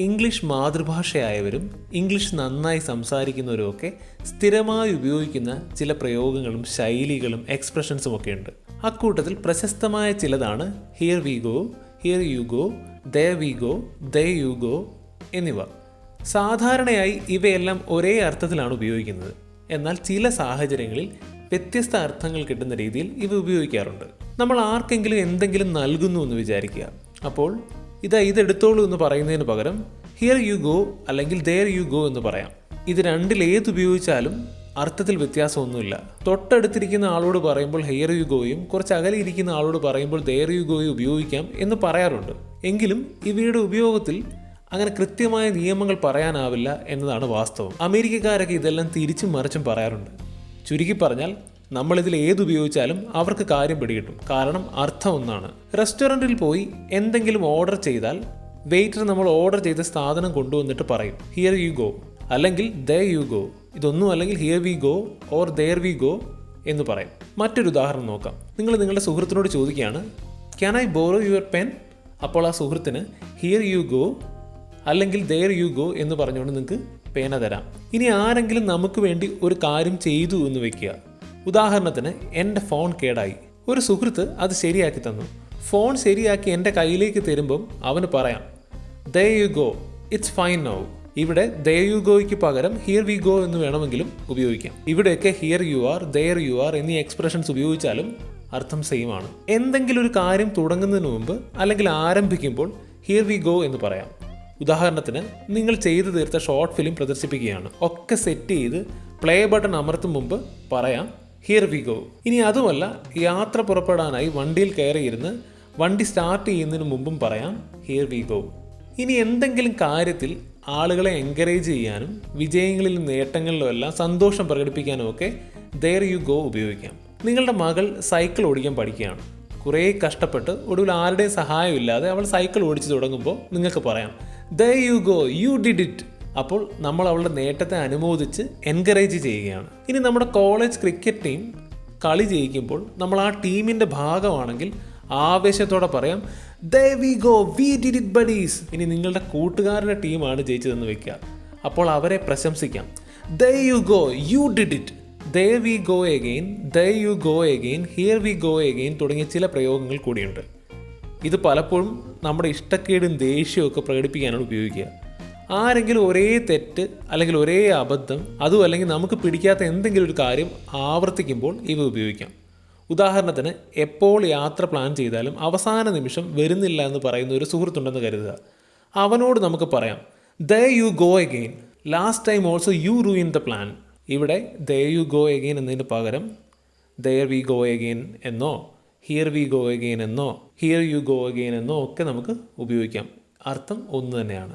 English മാതൃഭാഷയായവരും English നന്നായി സംസാരിക്കുന്നവരും ഒക്കെ സ്ഥിരമായി ഉപയോഗിക്കുന്ന ചില പ്രയോഗങ്ങളും ശൈലികളും എക്സ്പ്രഷൻസും ഒക്കെ ഉണ്ട്. അക്കൂട്ടത്തിൽ പ്രശസ്തമായ ചിലതാണ് here we go, here you go, there we go, there you go എന്നിവ. സാധാരണയായി ഇവയെല്ലാം ഒരേ അർത്ഥത്തിലാണ് ഉപയോഗിക്കുന്നത്. എന്നാൽ ചില സാഹചര്യങ്ങളിൽ വ്യത്യസ്ത അർത്ഥങ്ങൾ കിട്ടുന്ന രീതിയിൽ ഇവ ഉപയോഗിക്കാറുണ്ട്. നമ്മൾ ആർക്കെങ്കിലും എന്തെങ്കിലും നൽകുന്നു എന്ന് വിചാരിക്കുക. അപ്പോൾ ഇതെടുത്തോളൂ എന്ന് പറയുന്നതിന് പകരം ഹിയർ യു ഗോ അല്ലെങ്കിൽ ദെയർ യു ഗോ എന്ന് പറയാം. ഇത് രണ്ടിലേതുപയോഗിച്ചാലും അർത്ഥത്തിൽ വ്യത്യാസമൊന്നുമില്ല. തൊട്ടടുത്തിരിക്കുന്ന ആളോട് പറയുമ്പോൾ ഹിയർ യു ഗോയും കുറച്ച് അകലെ ഇരിക്കുന്ന ആളോട് പറയുമ്പോൾ ദെയർ യു ഗോയും ഉപയോഗിക്കാം എന്ന് പറയാറുണ്ട്. എങ്കിലും ഇവയുടെ ഉപയോഗത്തിൽ അങ്ങനെ കൃത്യമായ നിയമങ്ങൾ പറയാനാവില്ല എന്നതാണ് വാസ്തവം. അമേരിക്കക്കാരൊക്കെ ഇതെല്ലാം തിരിച്ചും മറിച്ചും പറയാറുണ്ട്. ചുരുക്കി പറഞ്ഞാൽ നമ്മളിതിൽ ഏതുപയോഗിച്ചാലും അവർക്ക് കാര്യം പിടികിട്ടും. കാരണം അർത്ഥം ഒന്നാണ്. റെസ്റ്റോറൻറ്റിൽ പോയി എന്തെങ്കിലും ഓർഡർ ചെയ്താൽ വെയിറ്റർ നമ്മൾ ഓർഡർ ചെയ്ത സാധനം കൊണ്ടുവന്നിട്ട് പറയും ഹിയർ യു ഗോ അല്ലെങ്കിൽ ദേ യു ഗോ. ഇതൊന്നും അല്ലെങ്കിൽ here we go or there we go എന്ന് പറയും. മറ്റൊരു ഉദാഹരണം നോക്കാം. നിങ്ങൾ നിങ്ങളുടെ സുഹൃത്തിനോട് ചോദിക്കുകയാണ് can I borrow your pen? അപ്പോൾ ആ സുഹൃത്തിന് ഹിയർ യു ഗോ അല്ലെങ്കിൽ ദെയർ യു ഗോ എന്ന് പറഞ്ഞുകൊണ്ട് നിങ്ങൾക്ക് പേന തരാം. ഇനി ആരെങ്കിലും നമുക്ക് വേണ്ടി ഒരു കാര്യം ചെയ്തു എന്ന് വെക്കുക. ഉദാഹരണത്തിന് എൻ്റെ ഫോൺ കേടായി. ഒരു സുഹൃത്ത് അത് ശരിയാക്കി തന്നു. ഫോൺ ശരിയാക്കി എൻ്റെ കയ്യിലേക്ക് തരുമ്പം അവന് പറയാം there you go, it's fine now. ഇവിടെ ദേ യു ഗോയ്ക്ക് പകരം ഹിയർ വി ഗോ എന്ന് വേണമെങ്കിലും ഉപയോഗിക്കാം. ഇവിടെയൊക്കെ here you are, there you are എന്നീ എക്സ്പ്രഷൻസ് ഉപയോഗിച്ചാലും അർത്ഥം സെയിം ആണ്. എന്തെങ്കിലും ഒരു കാര്യം തുടങ്ങുന്നതിന് മുമ്പ് അല്ലെങ്കിൽ ആരംഭിക്കുമ്പോൾ ഹിയർ വി ഗോ എന്ന് പറയാം. ഉദാഹരണത്തിന് നിങ്ങൾ ചെയ്തു തീർത്ത ഷോർട്ട് ഫിലിം പ്രദർശിപ്പിക്കുകയാണ്. ഒക്കെ സെറ്റ് ചെയ്ത് പ്ലേ ബട്ടൺ അമർത്തും മുമ്പ് പറയാം ഹിയർ വി ഗോ. ഇനി അതുമല്ല, യാത്ര പുറപ്പെടാനായി വണ്ടിയിൽ കയറിയിരുന്ന് വണ്ടി സ്റ്റാർട്ട് ചെയ്യുന്നതിന് മുമ്പും പറയാം ഹിയർ വി ഗോ. ഇനി എന്തെങ്കിലും കാര്യത്തിൽ ആളുകളെ എൻകറേജ് ചെയ്യാനും വിജയങ്ങളിലും നേട്ടങ്ങളിലും എല്ലാം സന്തോഷം പ്രകടിപ്പിക്കാനും ഒക്കെ ദെയർ യു ഗോ ഉപയോഗിക്കാം. നിങ്ങളുടെ മകൾ സൈക്കിൾ ഓടിക്കാൻ പഠിക്കുകയാണ്. കുറേ കഷ്ടപ്പെട്ട് ഒടുവിൽ ആരുടെയും സഹായമില്ലാതെ അവൾ സൈക്കിൾ ഓടിച്ചു തുടങ്ങുമ്പോൾ നിങ്ങൾക്ക് പറയാം there you go, you did it. അപ്പോൾ നമ്മൾ അവളുടെ നേട്ടത്തെ അനുമോദിച്ച് എൻകറേജ് ചെയ്യുകയാണ്. ഇനി നമ്മുടെ കോളേജ് ക്രിക്കറ്റ് ടീം കളി ജയിക്കുമ്പോൾ നമ്മൾ ആ ടീമിൻ്റെ ഭാഗമാണെങ്കിൽ ആവേശത്തോടെ പറയാം there we go, we did it buddies. ഇനി നിങ്ങളുടെ കൂട്ടുകാരുടെ ടീമാണ് ജയിച്ചതെന്ന് വെക്കുക. അപ്പോൾ അവരെ പ്രശംസിക്കാം there you go, you did it. There we go again, there you go again, here we go again തുടങ്ങിയ ചില പ്രയോഗങ്ങൾ കൂടിയുണ്ട്. ഇത് പലപ്പോഴും നമ്മുടെ ഇഷ്ടക്കേടും ദേഷ്യവും ഒക്കെ പ്രകടിപ്പിക്കാനാണ് ഉപയോഗിക്കുക. ആരെങ്കിലും ഒരേ തെറ്റ് അല്ലെങ്കിൽ ഒരേ അബദ്ധം അതും അല്ലെങ്കിൽ നമുക്ക് പിടിക്കാത്ത എന്തെങ്കിലും ഒരു കാര്യം ആവർത്തിക്കുമ്പോൾ ഇവ ഉപയോഗിക്കാം. ഉദാഹരണത്തിന് എപ്പോൾ യാത്ര പ്ലാൻ ചെയ്താലും അവസാന നിമിഷം വരുന്നില്ല എന്ന് പറയുന്ന ഒരു സുഹൃത്തുണ്ടെന്ന് കരുതുക. അവനോട് നമുക്ക് പറയാം there you go again, last time also you ruin the plan. ഇവിടെ ദേ യു ഗോ എഗെയിൻ എന്നതിന് പകരം ദെയർ വി ഗോ എഗെയിൻ എന്നോ ഹിയർ വി ഗോ എഗെയിൻ എന്നോ ഹിയർ യു ഗോ എഗെയിൻ എന്നോ ഒക്കെ നമുക്ക് ഉപയോഗിക്കാം. അർത്ഥം ഒന്ന് തന്നെയാണ്.